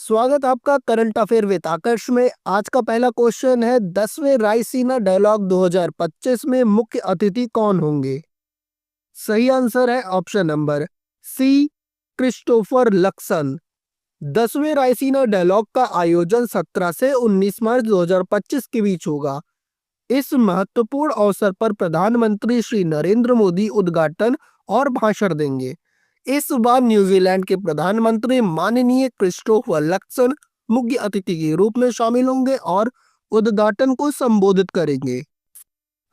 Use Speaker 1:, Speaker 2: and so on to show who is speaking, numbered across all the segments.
Speaker 1: स्वागत आपका current affair with आकर्ष में। आज का पहला क्वेश्चन है 10वें रायसीना डायलॉग 2025 में मुख्य अतिथि कौन होंगे। सही आंसर है option number C, Christopher Luxon. 10वें रायसीना डायलॉग का आयोजन 17 से 19 मार्च 2025 के बीच होगा। इस महत्वपूर्ण अवसर पर प्रधानमंत्री श्री नरेंद्र मोदी उद्घाटन और भाषण देंगे। इस बार न्यूजीलैंड के प्रधानमंत्री माननीय क्रिस्टोफर लक्सन मुख्य अतिथि के रूप में शामिल होंगे और उद्घाटन को संबोधित करेंगे।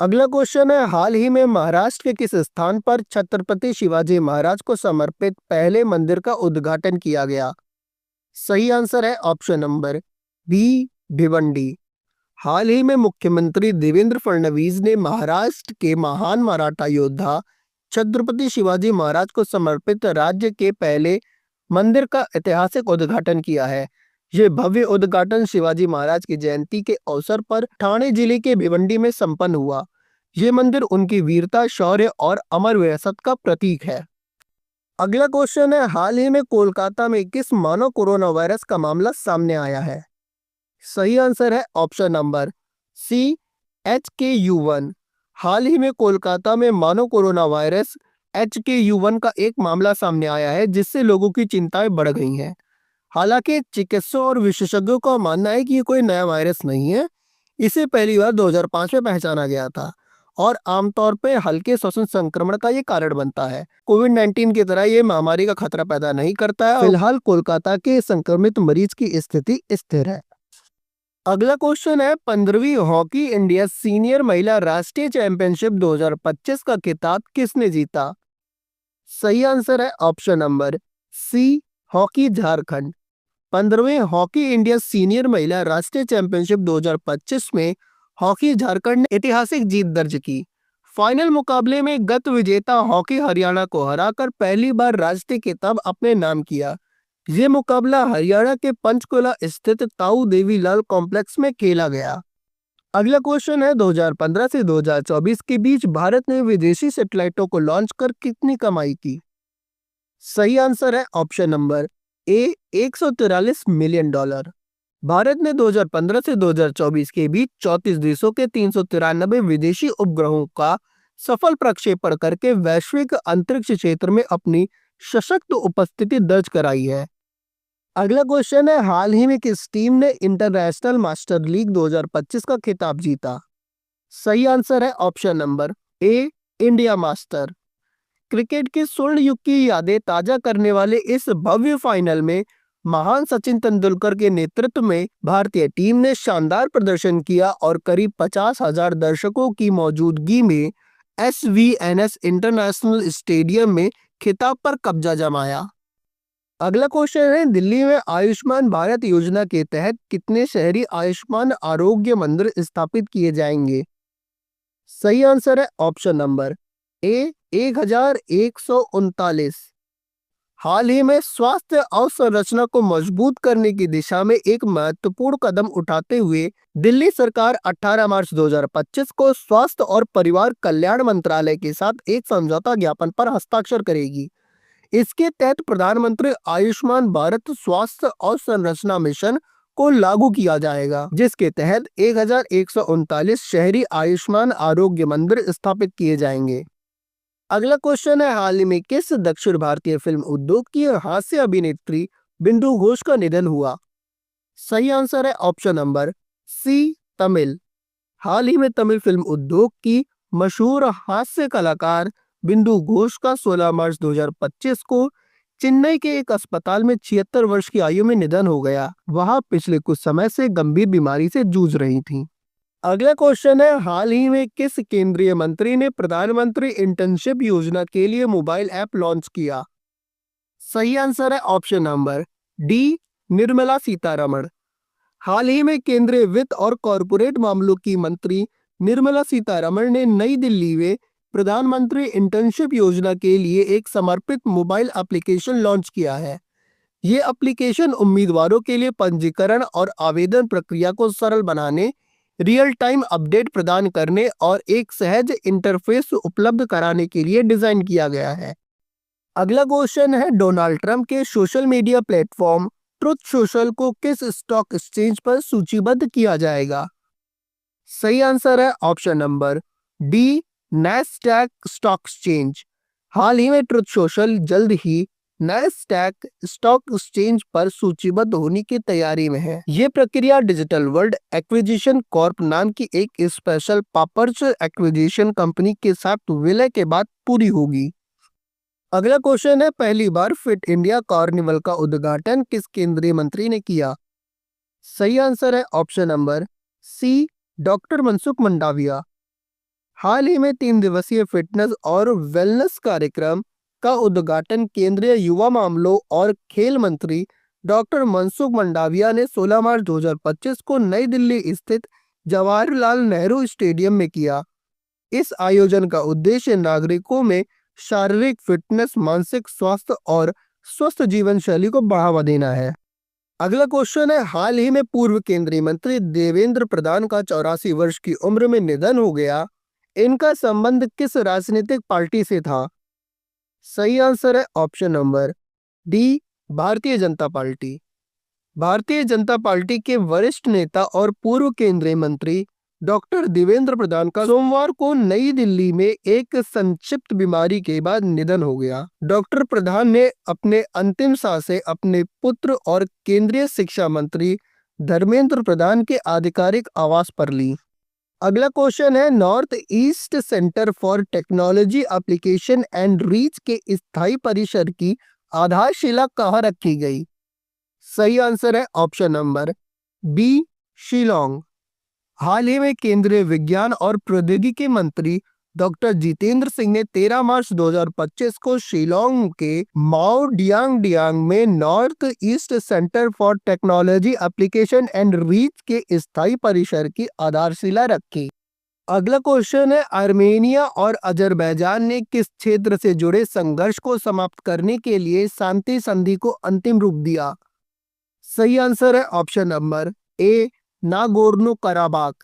Speaker 1: अगला क्वेश्चन है, हाल ही में महाराष्ट्र के किस स्थान पर छत्रपति शिवाजी महाराज को समर्पित पहले मंदिर का उद्घाटन किया गया। सही आंसर है ऑप्शन नंबर बी, भिवंडी। हाल ही में मुख्यमंत्री देवेंद्र फडणवीस ने महाराष्ट्र के महान मराठा योद्धा छत्रपति शिवाजी महाराज को समर्पित राज्य के पहले मंदिर का ऐतिहासिक उद्घाटन किया है। ये भव्य उद्घाटन शिवाजी महाराज की जयंती के अवसर पर ठाणे जिले के भिवंडी में संपन्न हुआ। ये मंदिर उनकी वीरता, शौर्य और अमर विरासत का प्रतीक है। अगला क्वेश्चन है, हाल ही में कोलकाता में किस मानव कोरोना वायरस का मामला सामने आया है। सही आंसर है ऑप्शन नंबर सी, HKU1। हाल ही में कोलकाता में मानव कोरोना वायरस HKU1 का एक मामला सामने आया है, जिससे लोगों की चिंताएं बढ़ गई हैं। हालांकि चिकित्सकों और विशेषज्ञों का मानना है कि ये कोई नया वायरस नहीं है। इसे पहली बार 2005 में पहचाना गया था और आमतौर पर हल्के श्वसन संक्रमण का ये कारण बनता है। कोविड-19 की तरह ये महामारी का खतरा पैदा नहीं करता है। फिलहाल कोलकाता के संक्रमित मरीज की स्थिति स्थिर है। अगला क्वेश्चन है, 15वीं हॉकी इंडिया सीनियर महिला राष्ट्रीय चैंपियनशिप 2025 का खिताब किसने जीता। सही आंसर है option number C, hockey Jharkhand. 15वें हॉकी इंडिया सीनियर महिला राष्ट्रीय चैंपियनशिप 2025 में हॉकी झारखंड ने ऐतिहासिक जीत दर्ज की। फाइनल मुकाबले में गत विजेता हॉकी हरियाणा को हराकर पहली बार राष्ट्रीय खिताब अपने नाम किया। ये मुकाबला हरियाणा के पंचकुला स्थित ताऊ देवी लाल कॉम्प्लेक्स में खेला गया। अगला क्वेश्चन है, 2015 से 2024 के बीच भारत ने विदेशी सैटेलाइटों को लॉन्च कर कितनी कमाई की। सही आंसर है ऑप्शन नंबर ए, $143 मिलियन। भारत ने 2015 से 2024 के बीच 34 देशों के 393 विदेशी उपग्रहों का सफल प्रक्षेपण करके वैश्विक अंतरिक्ष क्षेत्र में अपनी सशक्त उपस्थिति दर्ज कराई है। अगला क्वेश्चन है, हाल ही में किस टीम ने इंटरनेशनल मास्टर लीग 2025 का खिताब जीता। सही आंसर है ऑप्शन नंबर ए, इंडिया मास्टर। क्रिकेट के स्वर्ण युग की यादें ताजा करने वाले इस भव्य फाइनल में महान सचिन तेंदुलकर के नेतृत्व में भारतीय टीम ने शानदार प्रदर्शन किया और करीब 50,000 दर्शकों की मौजूदगी में SVNS इंटरनेशनल स्टेडियम में खिताब पर कब्जा जमाया। अगला क्वेश्चन है, दिल्ली में आयुष्मान भारत योजना के तहत कितने शहरी आयुष्मान आरोग्य मंदिर स्थापित किए जाएंगे। सही आंसर है ऑप्शन नंबर ए, 1139। हाल ही में स्वास्थ्य अवसंरचना को मजबूत करने की दिशा में एक महत्वपूर्ण कदम उठाते हुए दिल्ली सरकार 18 मार्च 2025 को स्वास्थ्य और परिवार कल्याण मंत्रालय के साथ एक समझौता ज्ञापन पर हस्ताक्षर करेगी। इसके तहत प्रधानमंत्री आयुष्मान भारत स्वास्थ्य अवसंरचना मिशन को लागू किया जाएगा, जिसके तहत 1139 शहरी आयुष्मान आरोग्य मंदिर स्थापित किए जाएंगे। अगला क्वेश्चन है, हाल ही में किस दक्षिण भारतीय फिल्म उद्योग की हास्य अभिनेत्री बिंदु घोष का निधन हुआ। सही आंसर है ऑप्शन नंबर सी, तमिल। हाल ही में तमिल फिल्म उद्योग की मशहूर हास्य कलाकार बिंदु घोष का 16 मार्च 2025 को चेन्नई के एक अस्पताल में 76 वर्ष की आयु में निधन हो गया। वह पिछले कुछ समय से गंभीर बीमारी से जूझ रही थी। अगला क्वेश्चन है, हाल ही में किस केंद्रीय मंत्री ने प्रधानमंत्री इंटर्नशिप योजना के लिए मोबाइल ऐप लॉन्च किया। सही आंसर है option number D, Nirmala Sitharaman. हाल ही में केंद्रीय वित्त और कॉरपोरेट मामलों की मंत्री निर्मला सीतारमण ने नई दिल्ली में प्रधानमंत्री इंटर्नशिप योजना के लिए एक समर्पित मोबाइल एप्लीकेशन लॉन्च किया है। ये एप्लीकेशन उम्मीदवारों के लिए पंजीकरण और आवेदन प्रक्रिया को सरल बनाने, रियल टाइम अपडेट प्रदान करने और एक सहज इंटरफेस उपलब्ध कराने के लिए डिजाइन किया गया है। अगला क्वेश्चन है, डोनाल्ड ट्रंप के social media platform truth social को किस स्टॉक एक्सचेंज पर सूचीबद्ध किया जाएगा? सही आंसर है option number D, Nasdaq stock exchange. हाल ही में ट्रुथ सोशल जल्द ही नैस्डैक स्टॉक एक्सचेंज पर सूचीबद्ध होने की तैयारी में है। ये प्रक्रिया डिजिटल वर्ल्ड एक्विजिशन कॉर्प नाम की एक स्पेशल पर्पस एक्विजिशन कंपनी के साथ विलय के बाद पूरी होगी। अगला क्वेश्चन है, पहली बार फिट इंडिया कार्निवल का उद्घाटन किस केंद्रीय मंत्री ने किया? सही आंसर है option number C, doctor Mansukh Mandaviya. हाल ही में 3 दिवसीय फिटनेस और वेलनेस कार्यक्रम का उद्घाटन केंद्रीय युवा मामलों और खेल मंत्री डॉक्टर मनसुख मंडाविया ने 16 मार्च 2025 को नई दिल्ली स्थित जवाहरलाल नेहरू स्टेडियम में किया। इस आयोजन का उद्देश्य नागरिकों में शारीरिक फिटनेस, मानसिक स्वास्थ्य और स्वस्थ जीवन शैली को बढ़ावा देना है। अगला क्वेश्चन है, हाल ही में पूर्व केंद्रीय मंत्री देवेंद्र प्रधान का 84 वर्ष की उम्र में निधन हो गया। इनका संबंध किस राजनीतिक पार्टी से था? सही आंसर है option number D, Bharatiya Janata party. Bharatiya Janata party के वरिष्ठ नेता और पूर्व केंद्रीय मंत्री डॉक्टर देवेंद्र प्रधान का सोमवार को नई दिल्ली में एक संक्षिप्त बीमारी के बाद निधन हो गया। डॉक्टर प्रधान ने अपने अंतिम सांसें अपने पुत्र और केंद्रीय शिक्षा मंत्री धर्मेंद्र प्रधान के आधिकारिक आवास पर ली। अगला क्वेश्चन है, north east centre for technology application and reach के स्थायी परिसर की आधारशिला कहाँ रखी गई? सही आंसर है ऑप्शन नंबर बी, शिलोंग। हाल ही में केंद्रीय विज्ञान और प्रौद्योगिकी मंत्री डॉक्टर जितेंद्र सिंह ने 13 मार्च 2025 को शिलोंग के माओ डियांग में north east centre for technology application and reach के स्थायी परिसर की आधारशिला रखी। अगला क्वेश्चन है, आर्मेनिया और अजरबैजान ने किस क्षेत्र से जुड़े संघर्ष को समाप्त करने के लिए शांति संधि को अंतिम रूप दिया? सही आंसर है option number A, Nagorno Karabakh.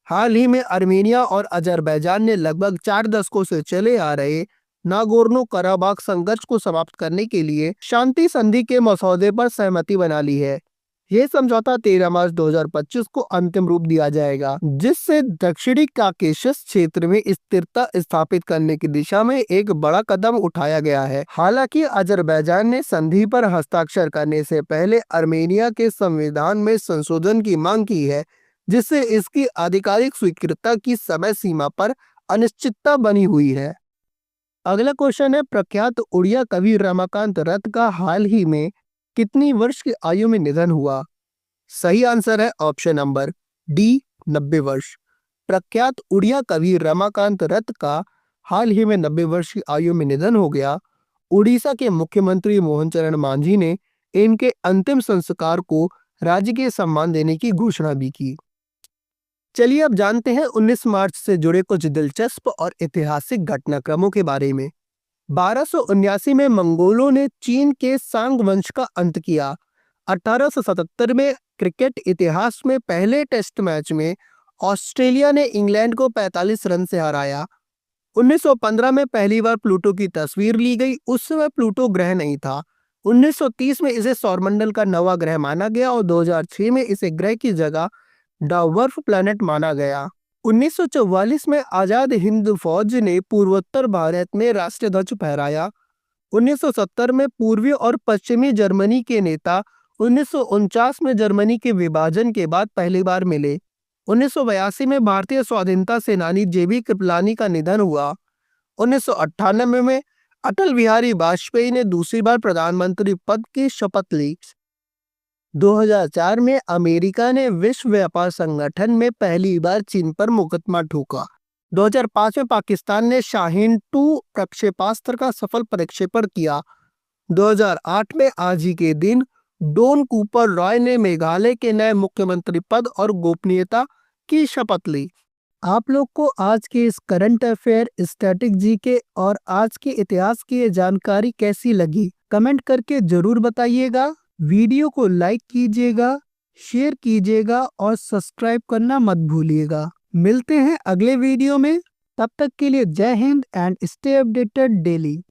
Speaker 1: हाल ही में आर्मेनिया और अजरबैजान ने लगभग 4 दशकों से चले आ रहे नागोर्नो कराबाख संघर्ष को समाप्त करने के लिए शांति संधि के मसौदे पर सहमति बना ली है। यह समझौता 13 मार्च 2025 को अंतिम रूप दिया जाएगा, जिससे दक्षिणी काकेशस क्षेत्र में स्थिरता स्थापित करने की दिशा में एक बड़ा कदम उठाया गया है। हालांकि अजरबैजान ने संधि पर हस्ताक्षर करने से पहले आर्मेनिया के संविधान में संशोधन की मांग की है, जिससे इसकी आधिकारिक स्वीकृति की समय सीमा पर अनिश्चितता बनी हुई है। अगला क्वेश्चन है, प्रख्यात उड़िया कवि रमाकांत रथ का हाल ही में कितनी वर्ष की आयु में निधन हुआ? सही आंसर है ऑप्शन नंबर डी, 90 वर्ष। प्रख्यात उड़िया कवि रमाकांत रथ का हाल ही में 90 वर्ष की आयु में निधन हो गया। उड़ीसा के मुख्यमंत्री मोहन चरण मांझी ने इनके अंतिम संस्कार को राजकीय सम्मान देने की घोषणा भी की। चलिए अब जानते हैं 19 मार्च से जुड़े कुछ दिलचस्प और ऐतिहासिक घटनाक्रमों के बारे में। 1279 में मंगोलों ने चीन के सांग वंश का अंत किया। 1877 में क्रिकेट इतिहास में पहले टेस्ट मैच में ऑस्ट्रेलिया ने इंग्लैंड को 45 रन से हराया। 1915 में पहली बार प्लूटो की तस्वीर ली गई। उस समय प्लूटो ग्रह नहीं था। 1930 में इसे सौरमंडल का नवा ग्रह माना गया और 2006 में इसे ग्रह की जगह डार्वर्फ प्लैनेट माना गया। 1944 में आजाद हिंद फौज ने पूर्वोत्तर भारत में राष्ट्रीय ध्वज फहराया। 1970 में पूर्वी और पश्चिमी जर्मनी के नेता 1949 में जर्मनी के विभाजन के बाद पहली बार मिले। 1982 में भारतीय स्वाधीनता सेनानी जेबी कृपलानी का निधन हुआ। 1998 में अटल बिहारी वाजपेयी ने दूसरी बार प्रधानमंत्री पद की शपथ ली। 2004 में अमेरिका ने विश्व व्यापार संगठन में पहली बार चीन पर मुकदमा ठोका। 2005 में पाकिस्तान ने शाहीन 2 प्रक्षेपास्त्र का सफल प्रक्षेपण किया। 2008 में आज ही के दिन डोन कूपर रॉय ने मेघालय के नए मुख्यमंत्री पद और गोपनीयता की शपथ ली। आप लोग को आज के इस करंट अफेयर, स्टैटिक जीके और आज के इतिहास की ये जानकारी कैसी लगी, कमेंट करके जरूर बताइएगा। वीडियो को लाइक कीजिएगा, शेयर कीजिएगा और सब्सक्राइब करना मत भूलिएगा। मिलते हैं अगले वीडियो में, तब तक के लिए जय Hind and stay updated daily.